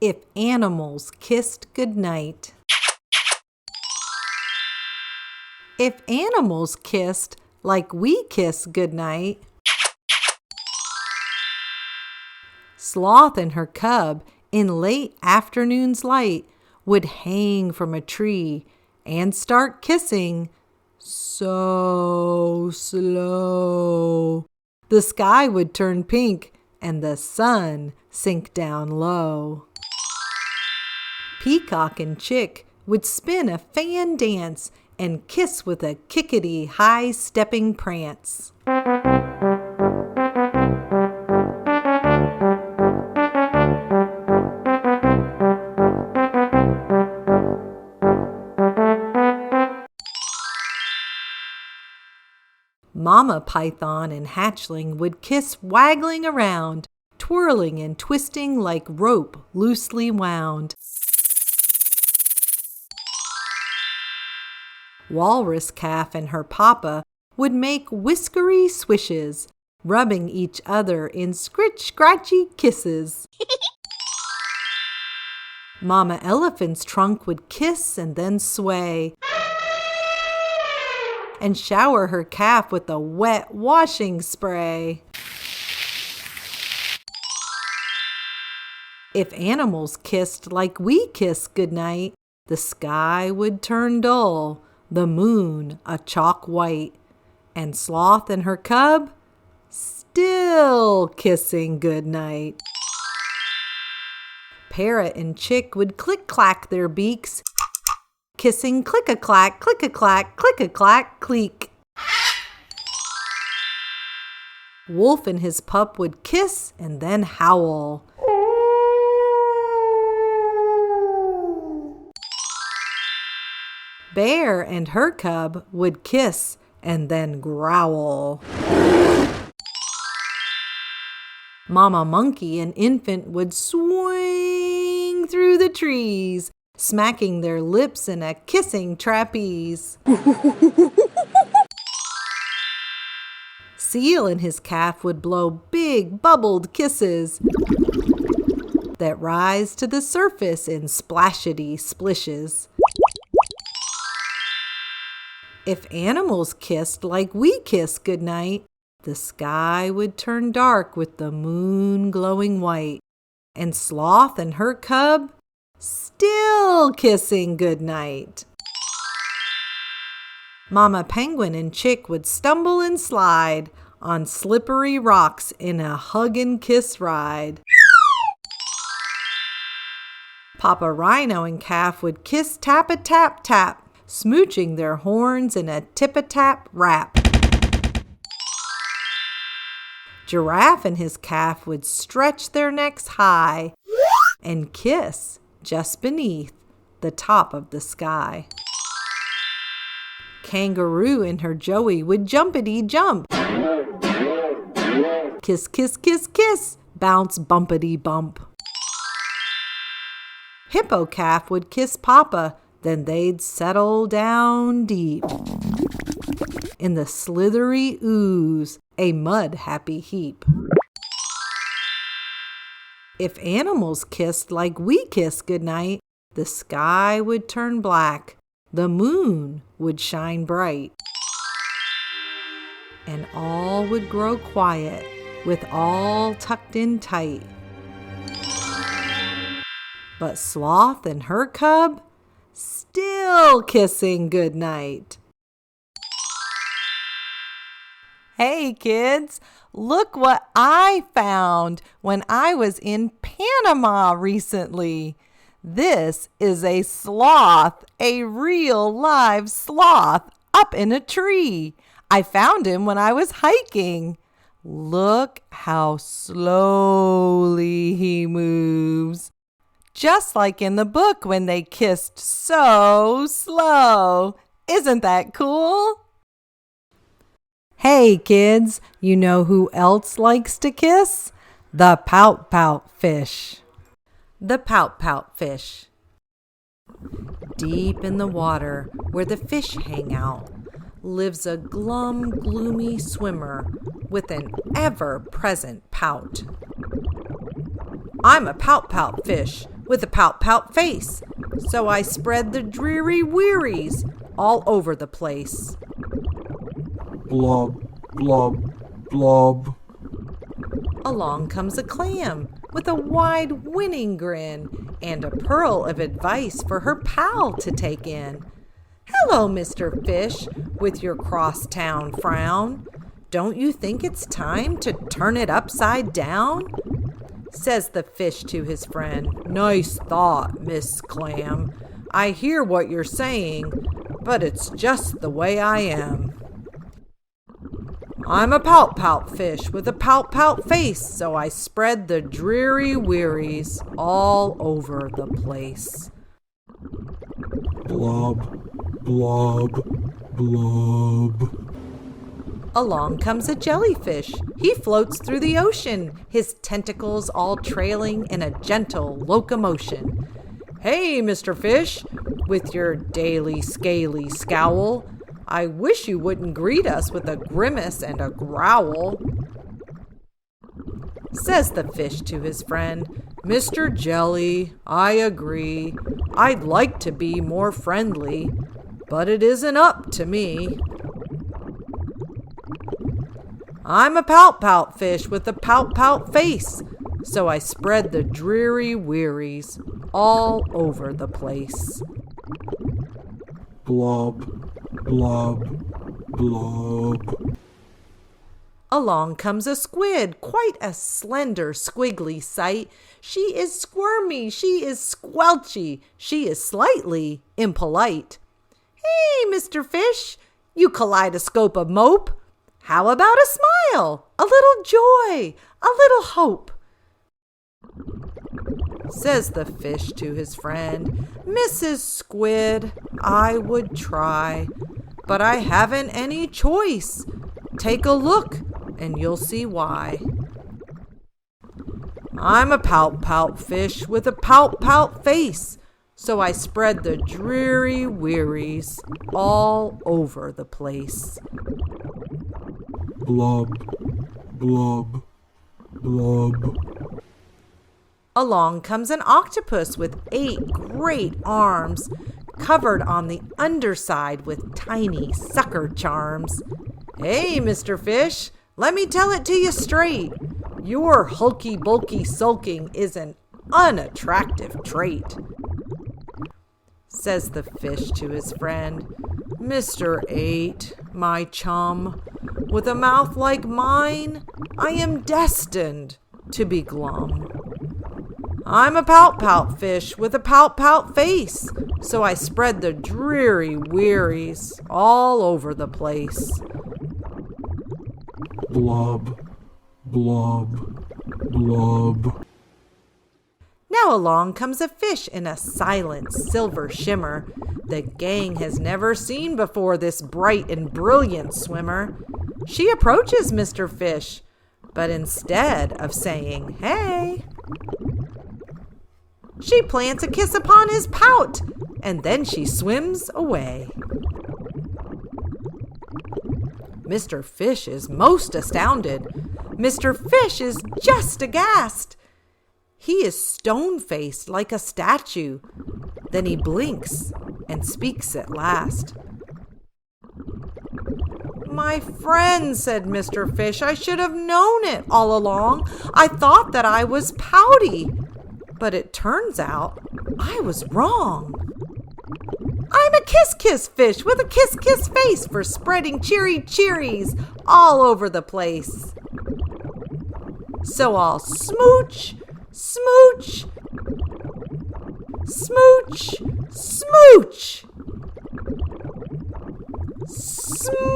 If animals kissed goodnight. If animals kissed like we kiss goodnight. Sloth and her cub in late afternoon's light would hang from a tree and start kissing so slow. The sky would turn pink and the sun sink down low. Peacock and chick would spin a fan dance and kiss with a kickety high-stepping prance. Mama python and hatchling would kiss waggling around, twirling and twisting like rope loosely wound. Walrus calf and her papa would make whiskery swishes, rubbing each other in scritch-scratchy kisses. Mama elephant's trunk would kiss and then sway, and shower her calf with a wet washing spray. If animals kissed like we kiss goodnight, the sky would turn dull, the moon a chalk white, and Sloth and her cub still kissing goodnight. Parrot and chick would click-clack their beaks, kissing click-a-clack, click-a-clack, click-a-clack, cleek. Wolf and his pup would kiss and then howl. Bear and her cub would kiss and then growl. Mama monkey and infant would swing through the trees, smacking their lips in a kissing trapeze. Seal and his calf would blow big bubbled kisses that rise to the surface in splashety splishes. If animals kissed like we kiss goodnight, the sky would turn dark with the moon glowing white, and Sloth and her cub still kissing goodnight. Mama penguin and chick would stumble and slide on slippery rocks in a hug and kiss ride. Papa rhino and calf would kiss tap-a-tap-tap, smooching their horns in a tip-a-tap rap. Giraffe and his calf would stretch their necks high and kiss just beneath the top of the sky. Kangaroo and her joey would jumpity-jump. Kiss, kiss, kiss, kiss, bounce bumpity-bump. Hippo calf would kiss Papa, then they'd settle down deep in the slithery ooze, a mud-happy heap. If animals kissed like we kiss goodnight, the sky would turn black, the moon would shine bright, and all would grow quiet with all tucked in tight. But Sloth and her cub still kissing goodnight. Hey kids, look what I found when I was in Panama recently. This is a sloth, a real live sloth up in a tree. I found him when I was hiking. Look how slowly he moves. Just like in the book when they kissed so slow. Isn't that cool? Hey kids, you know who else likes to kiss? The Pout-Pout Fish. The Pout-Pout Fish. Deep in the water where the fish hang out lives a glum, gloomy swimmer with an ever-present pout. I'm a Pout-Pout Fish with a pout-pout face, so I spread the dreary-wearies all over the place. Blob, blob, blob. Along comes a clam with a wide winning grin and a pearl of advice for her pal to take in. Hello, Mr. Fish, with your crosstown frown. Don't you think it's time to turn it upside down? Says the fish to his friend. Nice thought, Miss Clam. I hear what you're saying, but it's just the way I am. I'm a pout-pout fish with a pout-pout face, so I spread the dreary-wearies all over the place. Blob, blob, blob. Along comes a jellyfish. He floats through the ocean, his tentacles all trailing in a gentle locomotion. Hey, Mr. Fish, with your daily scaly scowl, I wish you wouldn't greet us with a grimace and a growl. Says the fish to his friend, Mr. Jelly, I agree. I'd like to be more friendly, but it isn't up to me. I'm a pout-pout fish with a pout-pout face, so I spread the dreary-wearies all over the place. Blob, blob, blob. Along comes a squid, quite a slender, squiggly sight. She is squirmy, she is squelchy, she is slightly impolite. Hey, Mr. Fish, you kaleidoscope of mope. How about a smile, a little joy, a little hope? Says the fish to his friend, Mrs. Squid, I would try, but I haven't any choice. Take a look and you'll see why. I'm a pout-pout fish with a pout-pout face, so I spread the dreary-wearies all over the place. Blob, blob, blob. Along comes an octopus with 8 great arms, covered on the underside with tiny sucker charms. Hey, Mr. Fish, let me tell it to you straight. Your hulky-bulky sulking is an unattractive trait. Says the fish to his friend, Mr. 8, my chum, with a mouth like mine, I am destined to be glum. I'm a pout-pout fish with a pout-pout face, so I spread the dreary-wearies all over the place. Blob, blob, blob. Now along comes a fish in a silent silver shimmer. The gang has never seen before this bright and brilliant swimmer. She approaches Mr. Fish, but instead of saying, hey, she plants a kiss upon his pout, and then she swims away. Mr. Fish is most astounded. Mr. Fish is just aghast. He is stone-faced like a statue. Then he blinks and speaks at last. My friend, said Mr. Fish, I should have known it all along. I thought that I was pouty, but it turns out I was wrong. I'm a kiss-kiss fish with a kiss-kiss face for spreading cheery-cheeries all over the place. So I'll smooch, smooch, smooch, smooch, smooch.